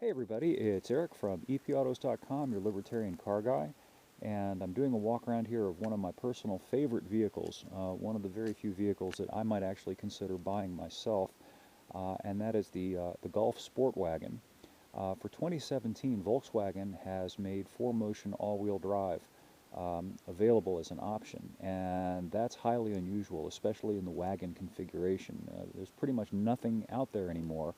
Hey everybody, it's Eric from epautos.com, your Libertarian car guy, and I'm doing a walk around here of one of my personal favorite vehicles, one of the very few vehicles that I might actually consider buying myself, and that is the Golf Sportwagon. For 2017, Volkswagen has made 4Motion all-wheel drive available as an option, and that's highly unusual, especially in the wagon configuration. There's pretty much nothing out there anymore,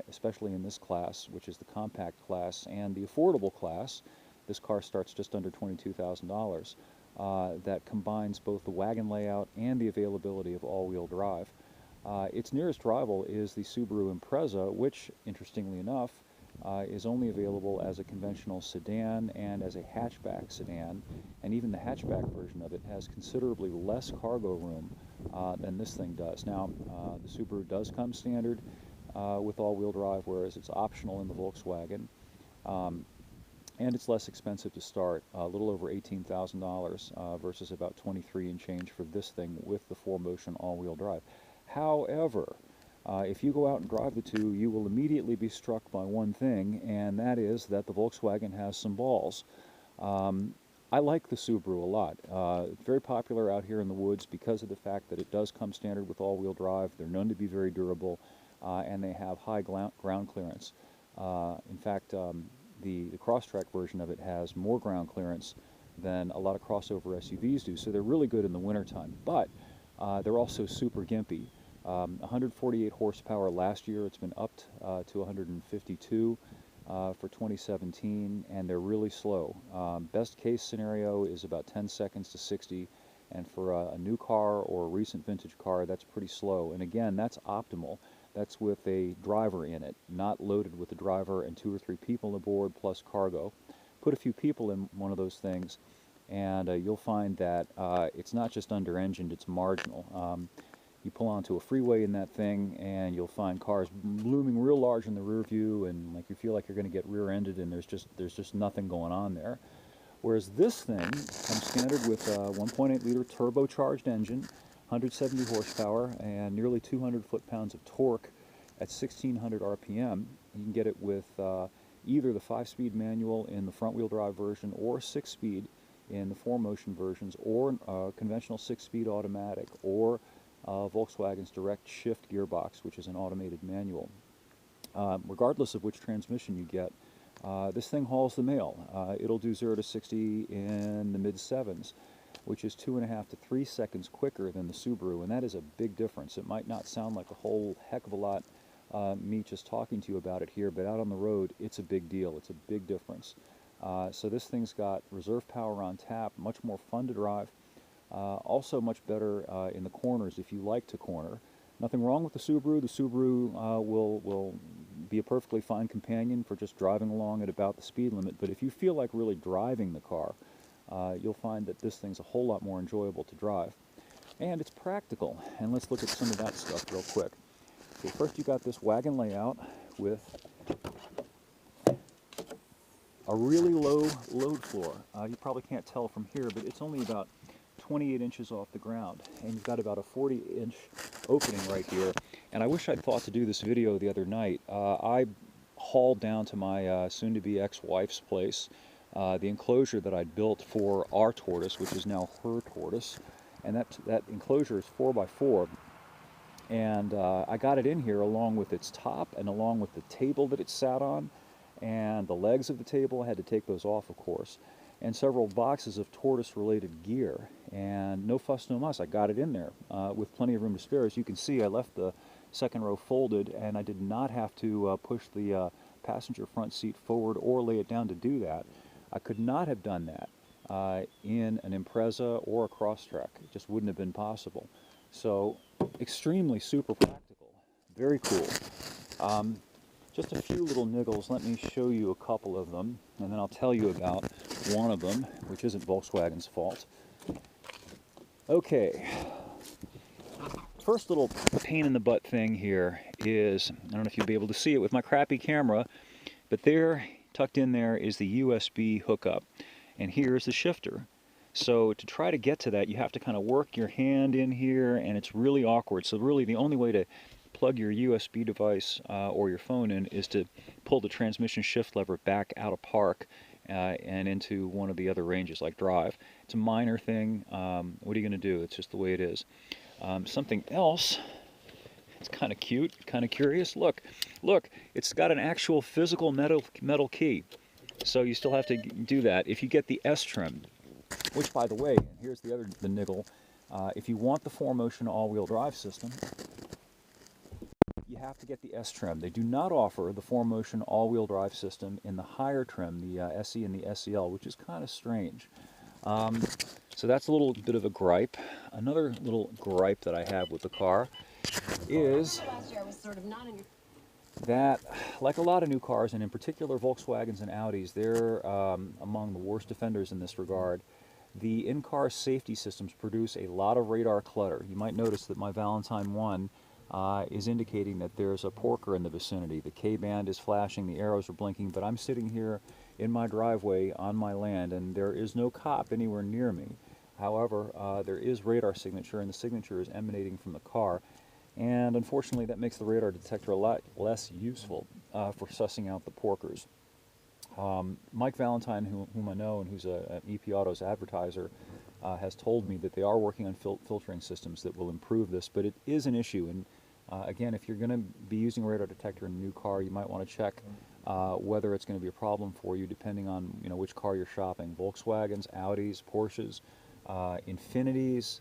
especially in this class, which is the compact class, and the affordable class. This car starts just under $22,000. That combines both the wagon layout and the availability of all-wheel drive. Its nearest rival is the Subaru Impreza, which, interestingly enough, is only available as a conventional sedan and as a hatchback sedan, and even the hatchback version of it has considerably less cargo room than this thing does. Now, the Subaru does come standard with all-wheel drive, whereas it's optional in the Volkswagen. And it's less expensive to start, a little over $18,000 versus about 23 and change for this thing with the 4Motion all-wheel drive. However, if you go out and drive the two, you will immediately be struck by one thing, and that is that the Volkswagen has some balls. I like the Subaru a lot. It's very popular out here in the woods because of the fact that it does come standard with all-wheel drive. They're known to be very durable, and they have high ground clearance. In fact, the Crosstrek version of it has more ground clearance than a lot of crossover SUVs do, so they're really good in the wintertime. But they're also super gimpy. 148 horsepower last year. It's been upped to 152 for 2017, and they're really slow. Best case scenario is about 10 seconds to 60, and for a new car or a recent vintage car, that's pretty slow. And again, that's optimal. That's with a driver in it, not loaded with a driver and 2 or 3 people aboard plus cargo. Put a few people in one of those things, and you'll find that it's not just under-engined, it's marginal. You pull onto a freeway in that thing, and you'll find cars looming real large in the rear view, and like you feel like you're going to get rear-ended, and there's just nothing going on there. Whereas this thing comes standard with a 1.8 liter turbocharged engine, 170 horsepower, and nearly 200 foot-pounds of torque at 1600 RPM. You can get it with either the 5-speed manual in the front-wheel drive version or 6-speed in the 4Motion versions, or conventional 6-speed automatic, or Volkswagen's direct shift gearbox, which is an automated manual. Regardless of which transmission you get, this thing hauls the mail. It'll do 0 to 60 in the mid-7s, which is 2.5 to 3 seconds quicker than the Subaru, and that is a big difference. It might not sound like a whole heck of a lot, me just talking to you about it here, but out on the road, it's a big deal. It's a big difference. So this thing's got reserve power on tap, much more fun to drive, also much better in the corners if you like to corner. Nothing wrong with the Subaru. The Subaru will be a perfectly fine companion for just driving along at about the speed limit, but if you feel like really driving the car, you'll find that this thing's a whole lot more enjoyable to drive. And it's practical, and let's look at some of that stuff real quick. Okay, first you got this wagon layout with a really low load floor. You probably can't tell from here, but it's only about 28 inches off the ground, and you've got about a 40-inch opening right here. And I wish I'd thought to do this video the other night. I hauled down to my soon-to-be ex-wife's place the enclosure that I'd built for our tortoise, which is now her tortoise, and that enclosure is 4x4, and I got it in here along with its top and along with the table that it sat on, and the legs of the table. I had to take those off, of course, and several boxes of tortoise-related gear, and no fuss, no muss. I got it in there with plenty of room to spare. As you can see, I left the second row folded, and I did not have to push the passenger front seat forward or lay it down to do that. I could not have done that in an Impreza or a Crosstrek. It just wouldn't have been possible. So, extremely super practical. Very cool. Just a few little niggles. Let me show you a couple of them, and then I'll tell you about one of them, which isn't Volkswagen's fault. Okay. First little pain in the butt thing here is, I don't know if you'll be able to see it with my crappy camera, but there, tucked in there, is the USB hookup, and here's the shifter. So to try to get to that, you have to kind of work your hand in here, and it's really awkward. So really the only way to plug your USB device or your phone in is to pull the transmission shift lever back out of park and into one of the other ranges like drive. It's a minor thing. What are you going to do? It's just the way it is. Something else, it's kind of cute, kind of curious. Look, it's got an actual physical metal key. So you still have to do that. If you get the S trim, which, by the way, here's the niggle. If you want the 4Motion all-wheel drive system, you have to get the S trim. They do not offer the 4Motion all-wheel drive system in the higher trim, the SE and the SEL, which is kind of strange. So that's a little bit of a gripe. Another little gripe that I have with the car is that, like a lot of new cars, and in particular Volkswagens and Audis, they're among the worst offenders in this regard. The in-car safety systems produce a lot of radar clutter. You might notice that my Valentine 1 is indicating that there's a porker in the vicinity. The K-band is flashing, the arrows are blinking, but I'm sitting here in my driveway on my land, and there is no cop anywhere near me. However, there is radar signature, and the signature is emanating from the car. And unfortunately, that makes the radar detector a lot less useful for sussing out the porkers. Mike Valentine, whom I know and who's an EP Autos advertiser, has told me that they are working on filtering systems that will improve this, but it is an issue. And again, if you're going to be using a radar detector in a new car, you might want to check whether it's going to be a problem for you, depending on which car you're shopping. Volkswagens, Audis, Porsches, Infinitis,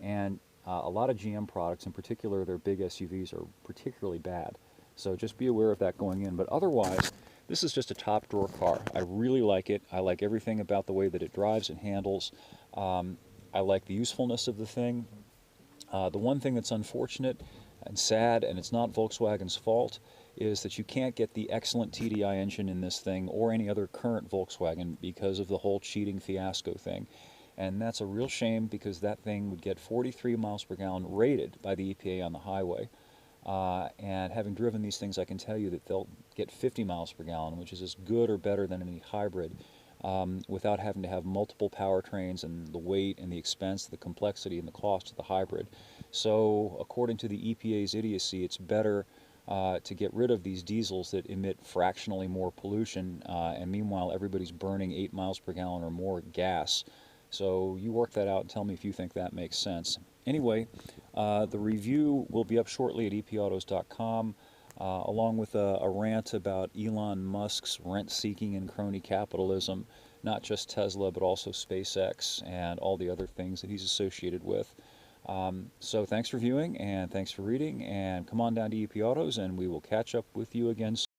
and a lot of GM products, in particular their big SUVs, are particularly bad. So just be aware of that going in. But otherwise, this is just a top drawer car. I really like it. I like everything about the way that it drives and handles. I like the usefulness of the thing. The one thing that's unfortunate and sad, and it's not Volkswagen's fault, is that you can't get the excellent TDI engine in this thing or any other current Volkswagen because of the whole cheating fiasco thing. And that's a real shame, because that thing would get 43 miles per gallon rated by the EPA on the highway. And having driven these things, I can tell you that they'll get 50 miles per gallon, which is as good or better than any hybrid, without having to have multiple powertrains and the weight and the expense, the complexity and the cost of the hybrid. So according to the EPA's idiocy, it's better to get rid of these diesels that emit fractionally more pollution, and meanwhile everybody's burning 8 miles per gallon or more gas. So you work that out and tell me if you think that makes sense. Anyway, the review will be up shortly at epautos.com, along with a rant about Elon Musk's rent-seeking and crony capitalism, not just Tesla, but also SpaceX and all the other things that he's associated with. So thanks for viewing, and thanks for reading, and come on down to EP Autos, and we will catch up with you again soon.